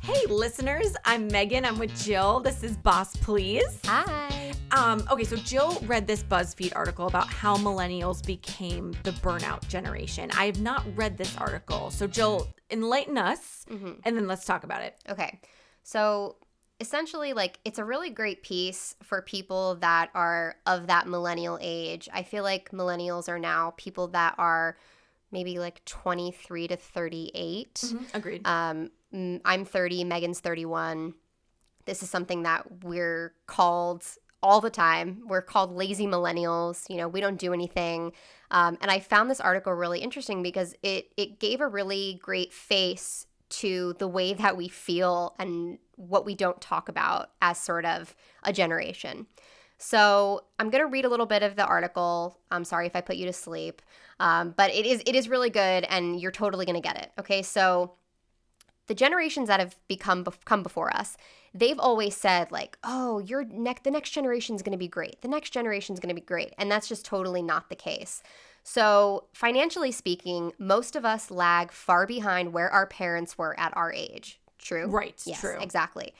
Hey, listeners, I'm Megan. I'm with Jill. This is Boss Please. Hi. Okay, so Jill read this Buzzfeed article about how millennials became the burnout generation. I have not read this article. So Jill, enlighten us, and then let's talk about it. Okay. So essentially, it's a really great piece for people that are of that millennial age. I feel like millennials are now people that are maybe 23 to 38. Agreed. I'm 30, Megan's 31. This is something that we're called all the time. We're called lazy millennials. We don't do anything. And I found this article really interesting because it gave a really great face to the way that we feel and what we don't talk about as sort of a generation. So I'm going to read a little bit of the article. I'm sorry if I put you to sleep, but it is really good and you're totally going to get it. Okay, so the generations that have come before us, they've always said oh, the next generation is going to be great. The next generation is going to be great. And that's just totally not the case. So financially speaking, most of us lag far behind where our parents were at our age. True? Right. Yes, true. Exactly.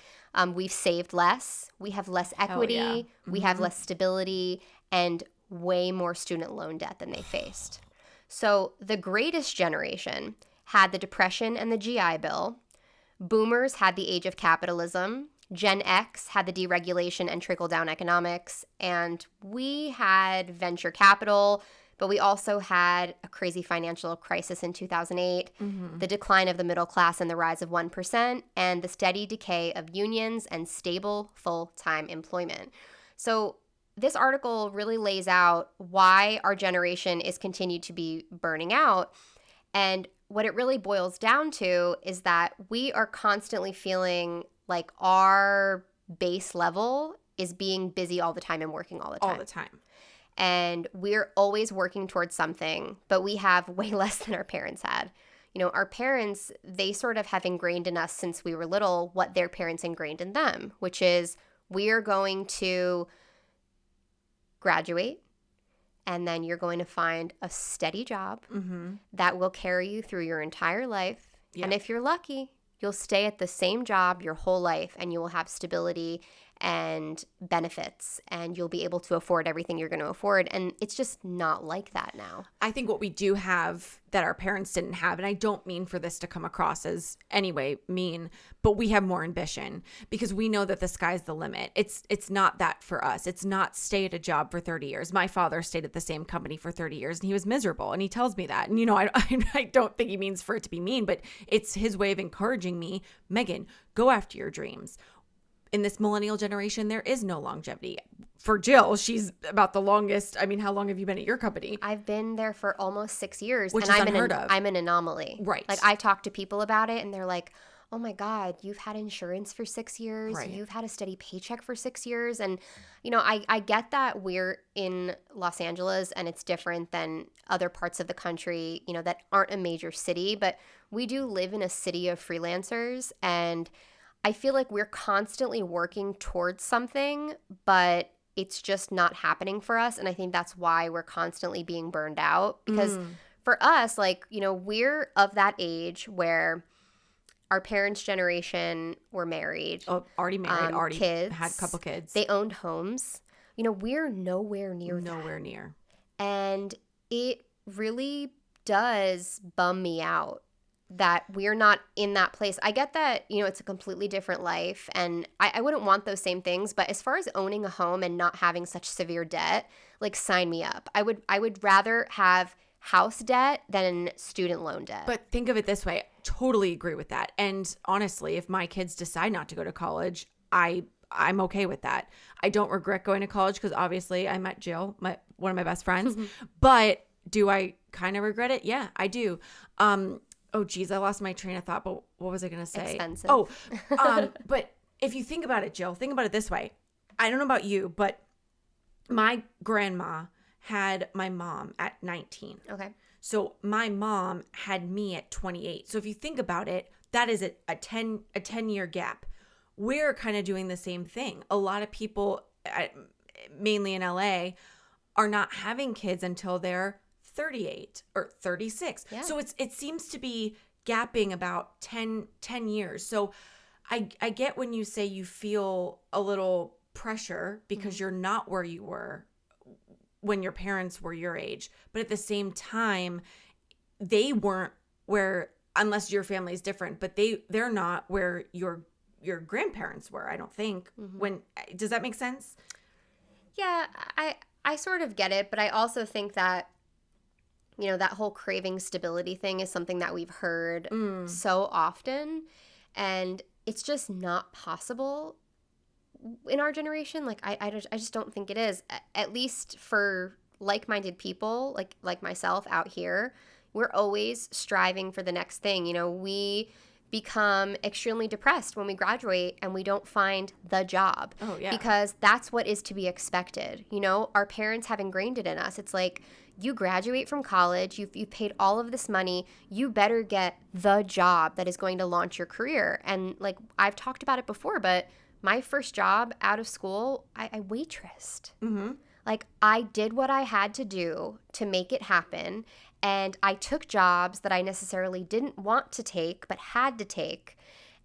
We've saved less. We have less equity. Yeah. We have less stability and way more student loan debt than they faced. So the greatest generation had the Depression and the GI Bill. Boomers had the age of capitalism. Gen X had the deregulation and trickle-down economics. And we had venture capital, but we also had a crazy financial crisis in 2008, the decline of the middle class and the rise of 1%, and the steady decay of unions and stable full-time employment. So this article really lays out why our generation is continued to be burning out. And what it really boils down to is that we are constantly feeling like our base level is being busy all the time and working all the time. All the time. And we're always working towards something, but we have way less than our parents had. Our parents, they sort of have ingrained in us since we were little what their parents ingrained in them, which is we are going to graduate, and then you're going to find a steady job that will carry you through your entire life. Yeah. And if you're lucky, you'll stay at the same job your whole life, and you will have stability and benefits, and you'll be able to afford everything you're going to afford. And it's just not like that now. I think what we do have that our parents didn't have, and I don't mean for this to come across as anyway mean, but we have more ambition because we know that the sky's the limit. It's not that for us. It's not stay at a job for 30 years. My father stayed at the same company for 30 years and he was miserable, and he tells me that. And, I don't think he means for it to be mean, but it's his way of encouraging me, Megan, go after your dreams. In this millennial generation, there is no longevity. For Jill, she's about the longest. I mean, how long have you been at your company? I've been there for almost 6 years. Which and is unheard of. I'm an anomaly. Right. I talk to people about it and they're like, oh my God, you've had insurance for 6 years. Right. You've had a steady paycheck for 6 years. And, I get that we're in Los Angeles and it's different than other parts of the country, that aren't a major city. But we do live in a city of freelancers, and I feel like we're constantly working towards something, but it's just not happening for us. And I think that's why we're constantly being burned out. Because for us, we're of that age where our parents' generation were married. Oh, already married, already kids, had a couple kids. They owned homes. We're nowhere near that. Nowhere near. And it really does bum me out that we're not in that place. I get that, it's a completely different life, and I wouldn't want those same things, but as far as owning a home and not having such severe debt, sign me up. I would rather have house debt than student loan debt. But think of it this way. Totally agree with that. And honestly, if my kids decide not to go to college, I'm okay with that. I don't regret going to college because obviously I met Jill, one of my best friends, but do I kind of regret it? Yeah, I do. Oh, geez, I lost my train of thought, but what was I going to say? Expensive. Oh, but if you think about it, Jill, think about it this way. I don't know about you, but my grandma had my mom at 19. Okay. So my mom had me at 28. So if you think about it, that is a 10-year gap. We're kind of doing the same thing. A lot of people, mainly in LA, are not having kids until they're 38 or 36. Yeah. So it seems to be gapping about 10 years. So I get when you say you feel a little pressure because you're not where you were when your parents were your age. But at the same time, they weren't where, unless your family is different, but they're not where your grandparents were, I don't think. Does that make sense? Yeah, I sort of get it, but I also think that, you know, that whole craving stability thing is something that we've heard so often, and it's just not possible in our generation. Like, I just don't think it is. At least for like-minded people like myself out here, we're always striving for the next thing. You know, we become extremely depressed when we graduate and we don't find the job. Oh, yeah. Because that's what is to be expected. You know, our parents have ingrained it in us. It's like, you graduate from college, you've paid all of this money, you better get the job that is going to launch your career. And like, I've talked about it before, but my first job out of school, I waitressed. Like, I did what I had to do to make it happen. And I took jobs that I necessarily didn't want to take, but had to take.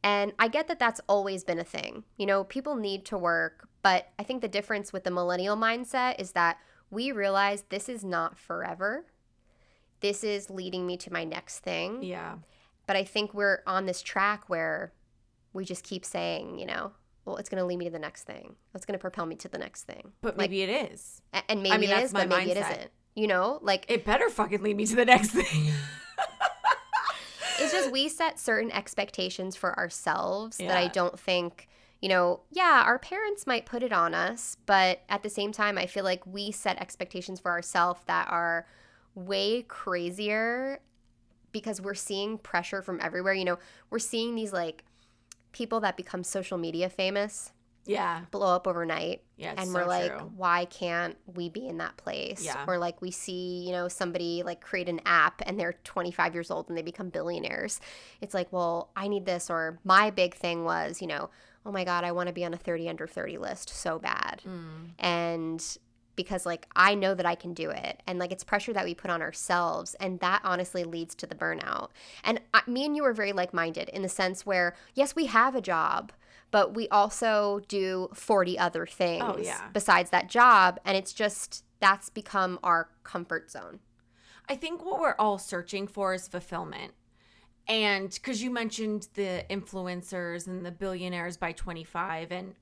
And I get that that's always been a thing. You know, people need to work. But I think the difference with the millennial mindset is that we realize this is not forever. This is leading me to my next thing. Yeah. But I think we're on this track where we just keep saying, you know, well, it's going to lead me to the next thing. It's going to propel me to the next thing. But maybe it is. And maybe it is, but maybe it isn't. You know, like, it better fucking lead me to the next thing. It's just we set certain expectations for ourselves that I don't think, you know, yeah, our parents might put it on us, but at the same time, I feel like we set expectations for ourselves that are way crazier because we're seeing pressure from everywhere. You know, we're seeing these like people that become social media famous. Yeah. Blow up overnight. Yeah, and so we're like, true. why can't we be in that place? Yeah. Or like we see, you know, somebody like create an app and they're 25 years old and they become billionaires. It's like, well, I need this. Or my big thing was, you know, oh my God, I want to be on a 30 under 30 list so bad. And because like I know that I can do it. And like it's pressure that we put on ourselves. And that honestly leads to the burnout. And me and you are very like-minded in the sense where, yes, we have a job, but we also do 40 other things besides that job. And it's just, that's become our comfort zone. I think what we're all searching for is fulfillment. And because you mentioned the influencers and the billionaires by 25, and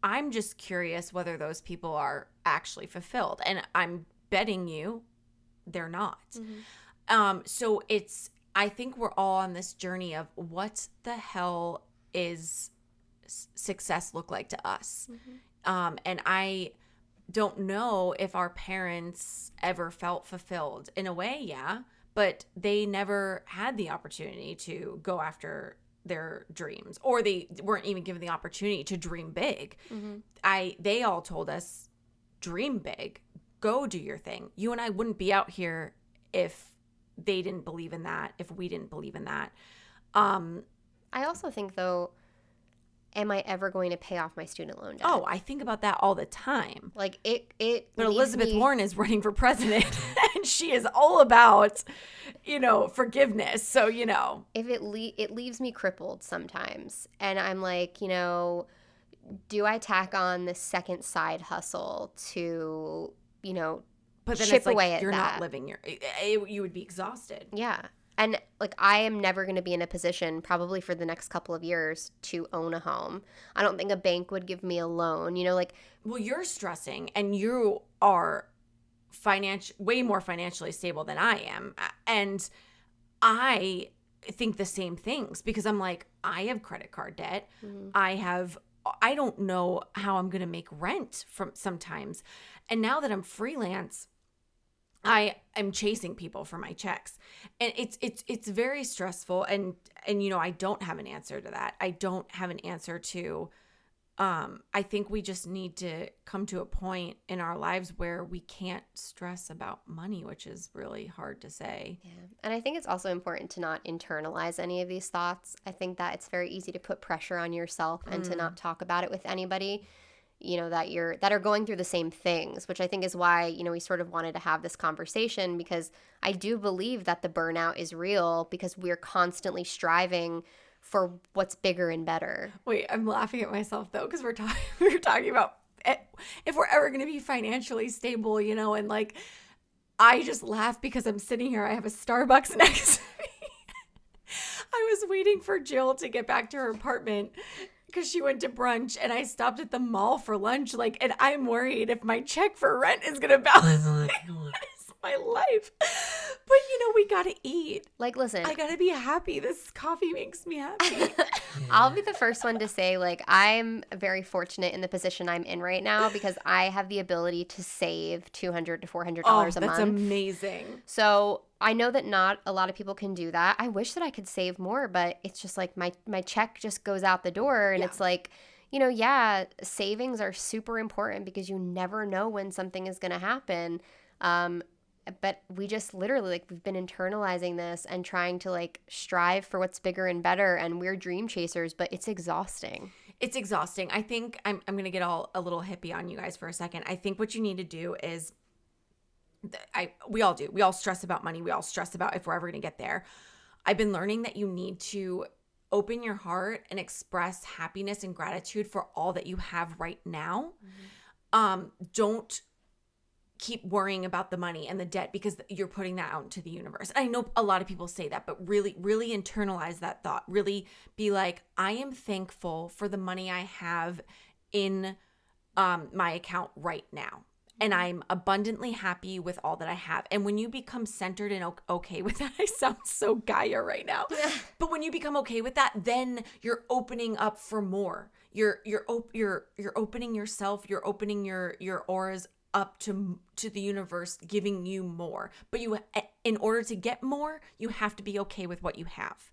I'm just curious whether those people are actually fulfilled. And I'm betting you they're not. So I think we're all on this journey of what the hell is success look like to us. And I don't know if our parents ever felt fulfilled. In a way, yeah, but they never had the opportunity to go after their dreams, or they weren't even given the opportunity to dream big. They all told us, dream big, go do your thing. You and I wouldn't be out here if they didn't believe in that, if we didn't believe in that. I also think though, am I ever going to pay off my student loan debt? Oh, I think about that all the time. Like it But Elizabeth Warren is running for president and she is all about, you know, forgiveness. So, you know, if it leaves me crippled sometimes. And I'm like, you know, do I tack on the second side hustle to, you know, but then chip it's like away at you're that? not living you would be exhausted. Yeah. And like I am never going to be in a position probably for the next couple of years to own a home. I don't think a bank would give me a loan, you know, like. Well, you're stressing and you are way more financially stable than I am. And I think the same things because I'm like, I have credit card debt. I don't know how I'm going to make rent from sometimes. And now that I'm freelance, I am chasing people for my checks, and it's very stressful. And you know, I don't have an answer to that. I don't have an answer to. I think we just need to come to a point in our lives where we can't stress about money, which is really hard to say. Yeah. And I think it's also important to not internalize any of these thoughts. I think that it's very easy to put pressure on yourself and to not talk about it with anybody, you know, that are going through the same things, which I think is why, you know, we sort of wanted to have this conversation, because I do believe that the burnout is real because we're constantly striving for what's bigger and better. Wait, I'm laughing at myself though, because we were talking about if we're ever going to be financially stable, you know, and like I just laugh because I'm sitting here. I have a Starbucks next to me. I was waiting for Jill to get back to her apartment because she went to brunch, and I stopped at the mall for lunch. Like, and I'm worried if my check for rent is going to balance. My life. But you know, we gotta eat. Like, listen, I gotta be happy. This coffee makes me happy. I'll be the first one to say, like, I'm very fortunate in the position I'm in right now because I have the ability to save $200 to $400 a month. That's amazing. So I know that not a lot of people can do that. I wish that I could save more, but it's just like my check just goes out the door, and it's like, you know, yeah, savings are super important because you never know when something is gonna happen. But we just literally, like, we've been internalizing this and trying to, like, strive for what's bigger and better, and we're dream chasers, but it's exhausting. It's exhausting. I think I'm going to get all a little hippie on you guys for a second. I think what you need to do is we all do. We all stress about money. We all stress about if we're ever going to get there. I've been learning that you need to open your heart and express happiness and gratitude for all that you have right now. Don't keep worrying about the money and the debt because you're putting that out into the universe. I know a lot of people say that, but really, really internalize that thought. Really be like, I am thankful for the money I have in my account right now. And I'm abundantly happy with all that I have. And when you become centered and okay with that, I sound so Gaia right now. But when you become okay with that, then you're opening up for more. You're opening yourself. You're opening your auras up to the universe, giving you more. But you, in order to get more, you have to be okay with what you have.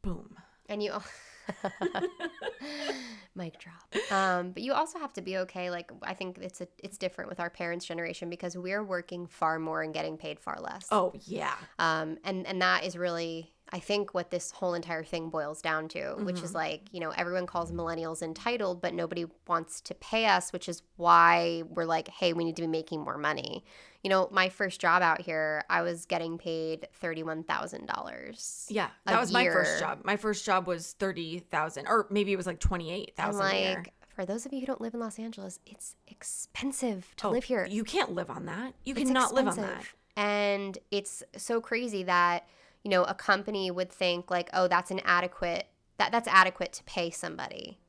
Boom. And you mic drop. But you also have to be okay. Like, I think it's different with our parents' generation because we're working far more and getting paid far less. Oh yeah. And that is really, I think, what this whole entire thing boils down to, which is like, you know, everyone calls millennials entitled, but nobody wants to pay us, which is why we're like, hey, we need to be making more money. You know, my first job out here, I was getting paid $31,000. Yeah, that was my first job. My first job was $30,000, or maybe it was like $28,000 a year. For those of you who don't live in Los Angeles, it's expensive to live here. You can't live on that. You cannot live on that. And it's so crazy that, you know, a company would think like, oh, that's adequate to pay somebody.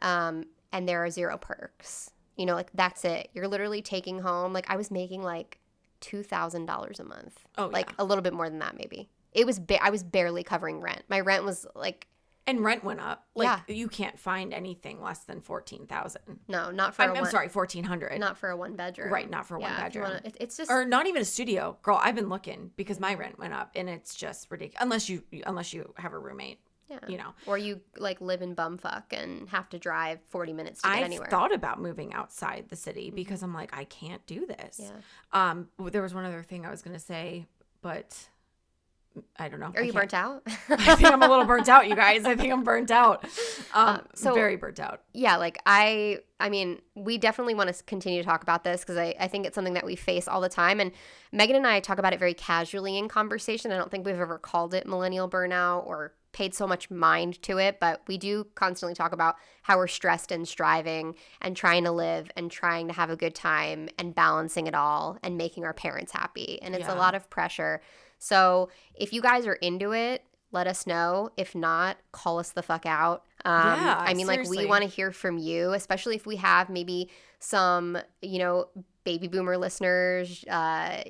And there are zero perks. You know, like, that's it. You're literally taking home, like, I was making like $2,000 a month. Oh, like a little bit more than that, maybe. It was I was barely covering rent. My rent was like, and rent went up. Like, you can't find anything less than $14,000. No, not for. I'm sorry, $1,400. Not for a one bedroom. Right, not for one bedroom. It's just, or not even a studio. Girl, I've been looking because my rent went up, and it's just ridiculous. Unless you have a roommate. Yeah. You know, or you like live in bumfuck and have to drive 40 minutes to get anywhere. I've thought about moving outside the city because I'm like, I can't do this. Yeah. There was one other thing I was going to say, but I don't know. Are you burnt out? I think I'm a little burnt out, you guys. I think I'm burnt out. So very burnt out. Yeah. Like I mean, we definitely want to continue to talk about this because I think it's something that we face all the time. And Meghan and I talk about it very casually in conversation. I don't think we've ever called it millennial burnout or paid so much mind to it, but we do constantly talk about how we're stressed and striving and trying to live and trying to have a good time and balancing it all and making our parents happy. And it's a lot of pressure. So if you guys are into it, let us know. If not, call us the fuck out. I mean, seriously. Like, we want to hear from you, especially if we have maybe some, you know, baby boomer listeners,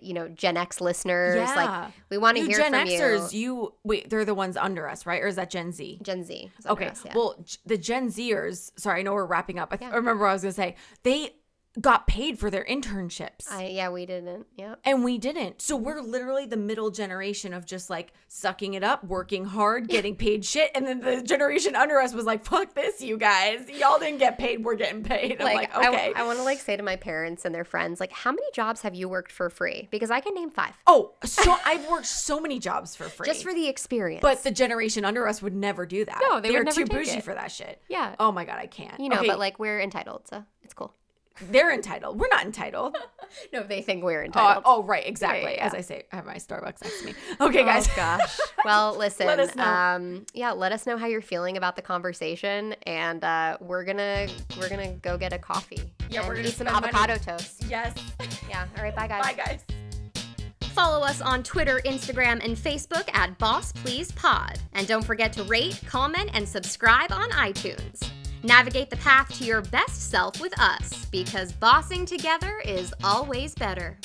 you know, Gen X listeners. Yeah. Like, we want to hear Gen from Xers, you. Wait, they're the ones under us, right? Or is that Gen Z? Gen Z. Okay. Us, yeah. Well, the Gen Zers, sorry, I know we're wrapping up. I remember what I was going to say. They got paid for their internships. We didn't. Yeah. And we didn't. So we're literally the middle generation of just like sucking it up, working hard, getting paid shit. And then the generation under us was like, fuck this, you guys. Y'all didn't get paid. We're getting paid. I'm like okay. I want to like say to my parents and their friends, like, how many jobs have you worked for free? Because I can name 5. Oh, so I've worked so many jobs for free. Just for the experience. But the generation under us would never do that. No, they're too bougie for that shit. Yeah. Oh my God, I can't. You know, but like, we're entitled, so it's cool. They're entitled. We're not entitled. No, they think we're entitled. Right, exactly. Yeah. As I say, I have my Starbucks next to me. Okay, guys. Oh gosh. Well, listen. Let us know. Let us know how you're feeling about the conversation, and we're gonna go get a coffee. Yeah, and we're gonna eat some spend avocado money. toast. Yes. Yeah. All right. Bye, guys. Bye, guys. Follow us on Twitter, Instagram, and Facebook at Boss Please Pod. And don't forget to rate, comment, and subscribe on iTunes. Navigate the path to your best self with us, because bossing together is always better.